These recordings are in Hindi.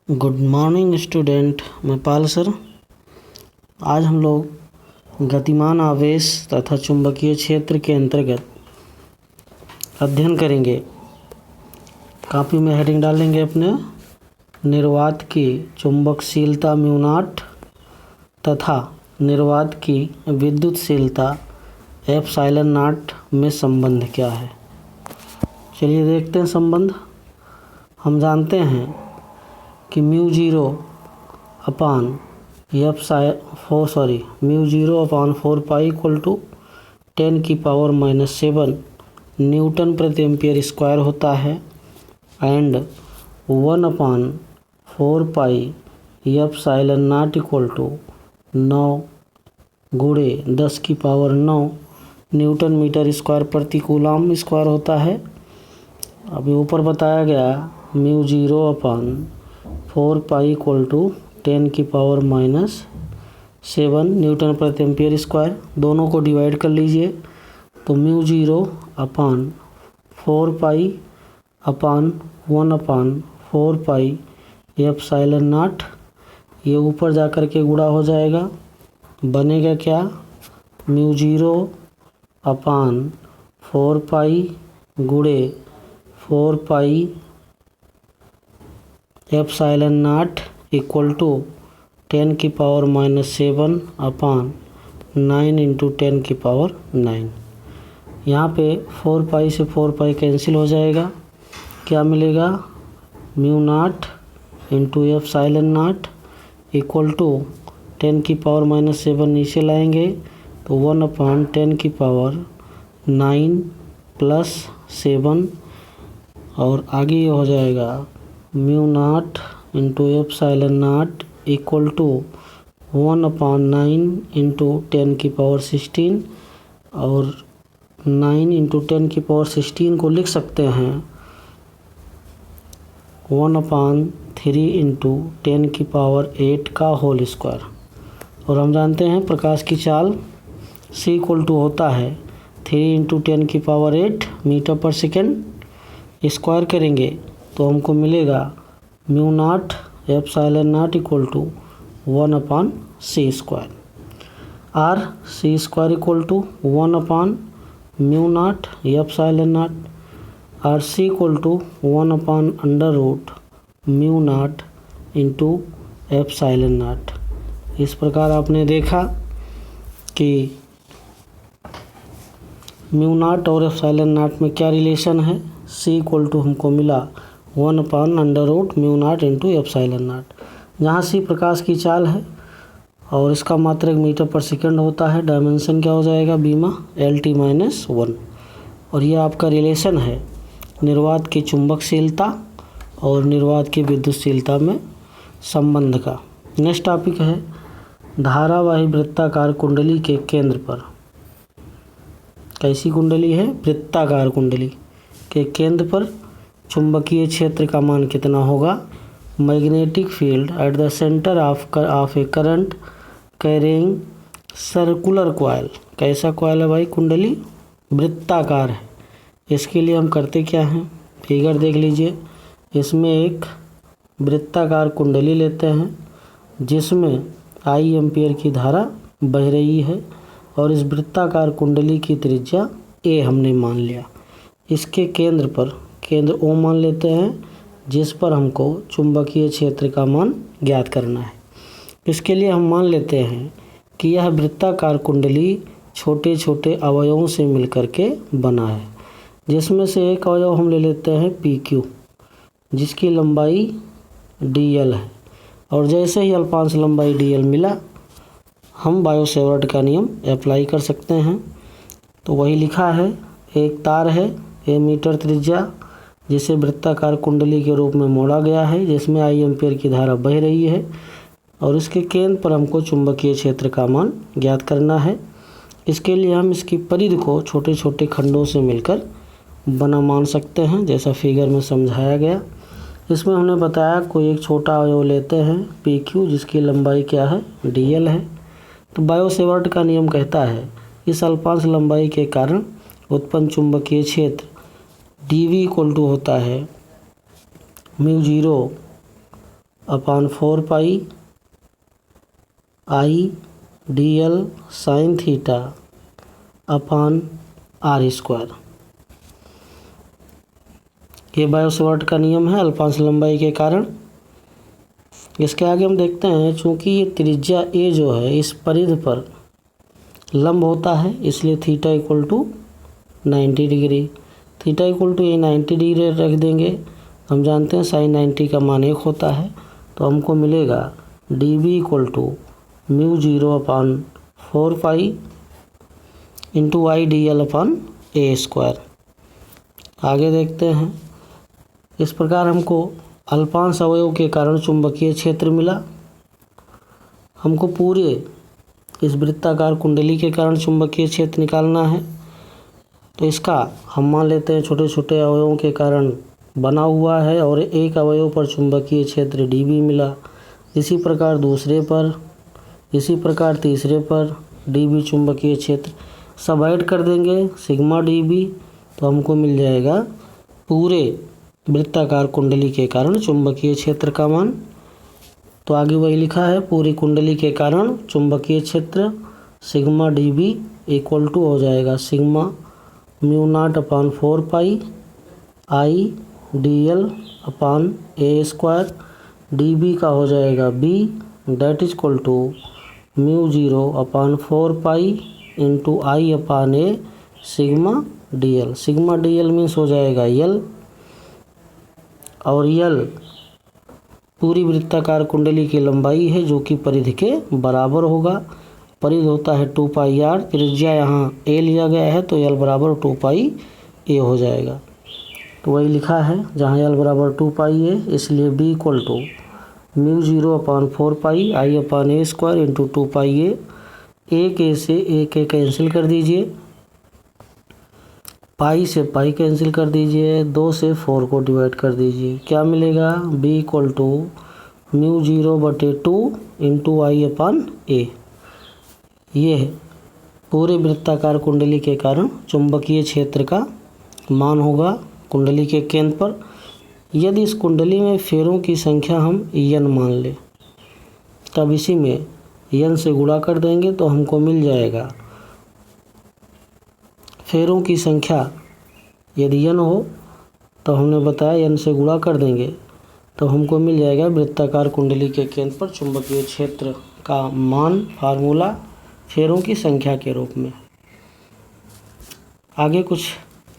गुड मॉर्निंग स्टूडेंट, मैं पाल सर। आज हम लोग गतिमान आवेश तथा चुंबकीय क्षेत्र के अंतर्गत अध्ययन करेंगे। कॉपी में हेडिंग डालेंगे अपने निर्वात की चुंबकशीलता म्यू नॉट तथा निर्वात की विद्युतशीलता एप्सिलॉन नॉट में संबंध क्या है। चलिए देखते हैं संबंध। हम जानते हैं कि mu zero upon 4 pi equal to 10⁻⁻7 newton प्रति एम्पियर स्क्वायर होता है and 1/4 pi epsilon not equal to 9 गुणे 10⁻9 न्यूटन मीटर स्क्वायर प्रति कूलम स्क्वायर होता है। अभी ऊपर बताया गया mu zero upon 4 pi equal to 10⁻⁻7 newton प्रति एम्पियर स्क्वायर। दोनों को डिवाइड कर लीजिए तो mu zero upon 4 pi upon 1/4 pi epsilon nought, ये ऊपर जा कर के गुणा हो जाएगा। बनेगा क्या, म्यू जीरो अपान 4 पाई गुणे 4 pi epsilon not equal to 10⁻⁻7 upon 9 into 10⁻9। यहाँ पे 4 पाई से 4 पाई कैंसिल हो जाएगा। क्या मिलेगा, mu nought into epsilon not equal to 10⁻⁻7 नीचे लाएंगे तो 1/10⁻9 प्लस 7 और आगे ये हो जाएगा mu nought into epsilon not equal to 1/9 into 10⁻16 और 9 इंटू 10⁻16 को लिख सकते हैं 1/3 इंटू 10⁸ का होल स्क्वायर। और हम जानते हैं प्रकाश की चाल c इक्वल टू होता है 3 into 10⁸ metre per second. Square करेंगे तो हमको मिलेगा mu naught epsilon not equal to 1/c square. Or C square equal to 1/म्यू naught epsilon naught or C equal to 1/√म्यू नॉट इंटू एप्सिलॉन नॉट। इस प्रकार आपने देखा कि म्यू नॉट और एप्सिलॉन नॉट में क्या रिलेशन है। सी इक्वल टू हमको मिला 1/√म्यू नॉट इंटू एप्सिलॉन नॉट, जहाँ सी प्रकाश की चाल है और इसका मात्रक मीटर पर सेकंड होता है। डायमेंशन क्या हो जाएगा, बीमा LT-1। और ये आपका रिलेशन है निर्वात की चुंबकशीलता और निर्वात की विद्युतशीलता में संबंध का। नेक्स्ट टॉपिक है धारावाही वृत्ताकार कुंडली के केंद्र पर। कैसी कुंडली है, वृत्ताकार कुंडली के केंद्र पर चुंबकीय क्षेत्र का मान कितना होगा। Magnetic field at the centre of A current carrying circular coil. कैसा कॉइल है भाई, कुंडली वृत्ताकार है। इसके लिए हम करते क्या हैं, फिगर देख लीजिए। इसमें एक वृत्ताकार कुंडली लेते हैं जिसमें I एम्पियर की धारा बह रही है और इस वृत्ताकार कुंडली की त्रिज्या a हमने मान लिया। इसके केंद्र पर केंद्र O मान लेते हैं जिस पर हमको चुंबकीय क्षेत्र का मान ज्ञात करना है। इसके लिए हम मान लेते हैं कि यह वृत्ताकार कुंडली छोटे छोटे अवयवों से मिलकर के बना है, जिसमें से एक अवयव हम ले लेते हैं PQ जिसकी लंबाई dl है। और जैसे ही अल्पांश लंबाई dl मिला हम बायो सेवर्ट का नियम अप्लाई कर सकते हैं। तो वही लिखा है, एक तार है a मीटर त्रिज्या जिसे वृत्ताकार कुंडली के रूप में मोड़ा गया है, जिसमें I एम्पियर की धारा बह रही है और इसके केंद्र पर हमको चुंबकीय क्षेत्र का मान ज्ञात करना है। इसके लिए हम इसकी परिधि को छोटे छोटे खंडों से मिलकर बना मान सकते हैं, जैसा फिगर में समझाया गया। इसमें हमने बताया कोई एक छोटा अवयव लेते हैं PQ जिसकी लंबाई क्या है, dl है। तो बायो सेवर्ट का नियम कहता है इस अल्पांश लंबाई के कारण उत्पन्न चुंबकीय क्षेत्र dV इक्वल टू होता है mu zero upon 4 pi I D L sine theta upon R square. ये बायो-सवार्ट का नियम है अल्पांश लंबाई के कारण। इसके आगे हम देखते हैं, चूंकि ये त्रिज्या ए जो है इस परिधि पर लंब होता है, इसलिए theta equal to 90 degree. Theta equal to ये 90 डिग्री रख देंगे। हम जानते हैं साइन 90 का मान 1 होता है, तो हमको मिलेगा D B equal to mu 0 upon 4 pi into I D L upon A square. आगे देखते हैं, इस प्रकार हमको अल्पांश अवयव के कारण चुंबकीय क्षेत्र मिला। हमको पूरे इस वृत्ताकार कुंडली के कारण चुंबकीय क्षेत्र निकालना है, तो इसका हम मान लेते हैं छोटे छोटे अवयवों के कारण बना हुआ है और एक अवयव पर चुंबकीय क्षेत्र डी बी मिला। इसी प्रकार दूसरे पर, इसी प्रकार तीसरे पर डी बी चुंबकीय क्षेत्र सब ऐड कर देंगे सिग्मा डी बी, तो हमको मिल जाएगा पूरे वृत्ताकार कुंडली के कारण चुंबकीय क्षेत्र का मान। तो आगे वही लिखा है, पूरी कुंडली के कारण चुंबकीय क्षेत्र sigma D B equal to हो जाएगा sigma mu nought upon 4 pi I D L upon A square. D B का हो जाएगा B, that is equal to mu 0 upon 4 pi into I upon A sigma D L. Sigma D L means हो जाएगा यल, और यल पूरी वृत्ताकार कुंडली की लंबाई है जो कि परिधि के बराबर होगा। परिधि होता है 2 पाई आर, त्रिज्या यहाँ ए लिया गया है तो यल बराबर 2 पाई ए हो जाएगा। तो वही लिखा है जहाँ यल बराबर 2 पाई ए, इसलिए B equal to mu 0 upon 4 pi I upon A square into 2 pi A. एक ए से एक ए कैंसिल कर दीजिए, पाई से पाई कैंसिल कर दीजिए, 2 से 4 को डिवाइड कर दीजिए। क्या मिलेगा? B equal to mu 0/2 into I upon A. ये है पूरे वृत्ताकार कुंडली के कारण चुंबकीय क्षेत्र का मान होगा कुंडली के केंद्र पर। यदि इस कुंडली में फेरों की संख्या हम n मान लें, तब इसी में n से गुणा कर देंगे तो हमको मिल जाएगा फेरों की संख्या। यदि n हो तो हमने बताया n से गुणा कर देंगे तो हमको मिल जाएगा वृत्ताकार कुंडली के केंद्र पर चुंबकीय क्षेत्र का मान, फार्मूला फेरों की संख्या के रूप में। आगे कुछ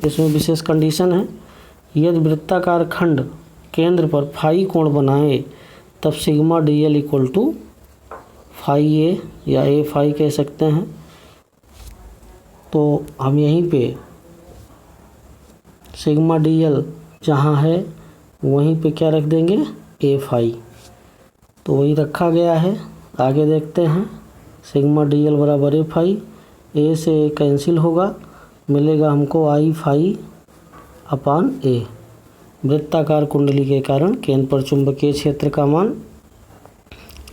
इसमें विशेष कंडीशन है। यदि वृत्ताकार खंड केंद्र पर फाई कोण बनाए तब sigma D L equal to phi A या ए फाई कह सकते हैं। तो हम यहीं पे सिग्मा डी एल जहाँ है वहीं पे क्या रख देंगे? ए फाई। तो वही रखा गया है। आगे देखते हैं, सिग्मा डी एल बराबर ए फाई, ए से ए कैंसिल होगा, मिलेगा हमको आई फाई अपान ए। वृत्ताकार कुंडली के कारण केंद्र पर चुंबकीय क्षेत्र का मान।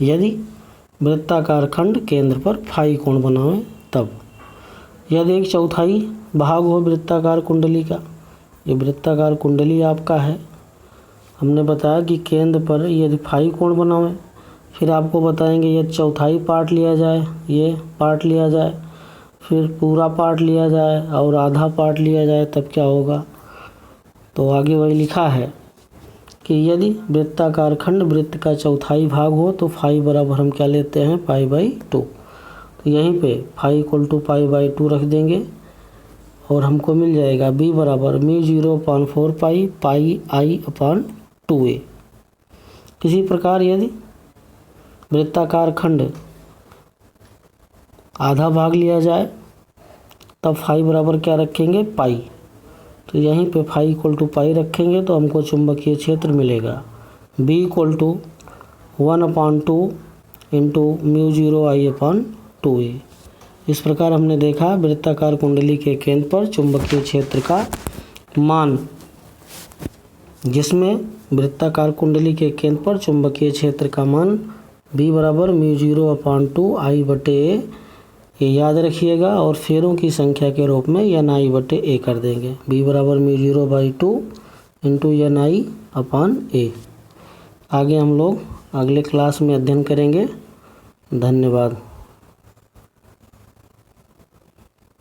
यदि वृत्ताकार खंड केंद्र पर फाई कोण बनावे तब। यदि 1/4 भाग हो वृत्ताकार कुंडली का, ये वृत्ताकार कुंडली आपका है, हमने बताया कि केंद्र पर यदि फाई कोण बनावे, फिर आपको बताएंगे यदि 1/4 पार्ट लिया जाए, ये पार्ट लिया जाए, फिर पूरा पार्ट लिया जाए और आधा पार्ट लिया जाए तब क्या होगा। तो आगे वही लिखा है कि यदि वृत्ताकार खंड वृत्त का 1/4 भाग हो तो फाई बराबर हम क्या लेते हैं? π/2। तो यहीं पे फाई इक्वल टू π/2 रख देंगे और हमको मिल जाएगा बी बराबर mu 0 upon 4 pi pi I upon 2a। इसी प्रकार यदि वृत्ताकार खंड आधा भाग लिया जाए तब फाई बराबर क्या रखेंगे? पाई। तो यहीं पे फाई इक्वल टू पाई रखेंगे तो हमको चुंबकीय क्षेत्र मिलेगा B equal to 1/2 into mu 0 I upon 2a। इस प्रकार हमने देखा वृत्ताकार कुंडली के केंद्र पर चुंबकीय क्षेत्र का मान, जिसमें वृत्ताकार कुंडली के केंद्र पर चुंबकीय क्षेत्र का मान b बराबर म्यू 0/2 I/a। ये याद रखिएगा और फेरों की संख्या के रूप में NI/a कर देंगे। b बराबर म्यू 0/2 इंटू NI/a। आगे हम लोग अगले क्लास में अध्ययन करेंगे। धन्यवाद।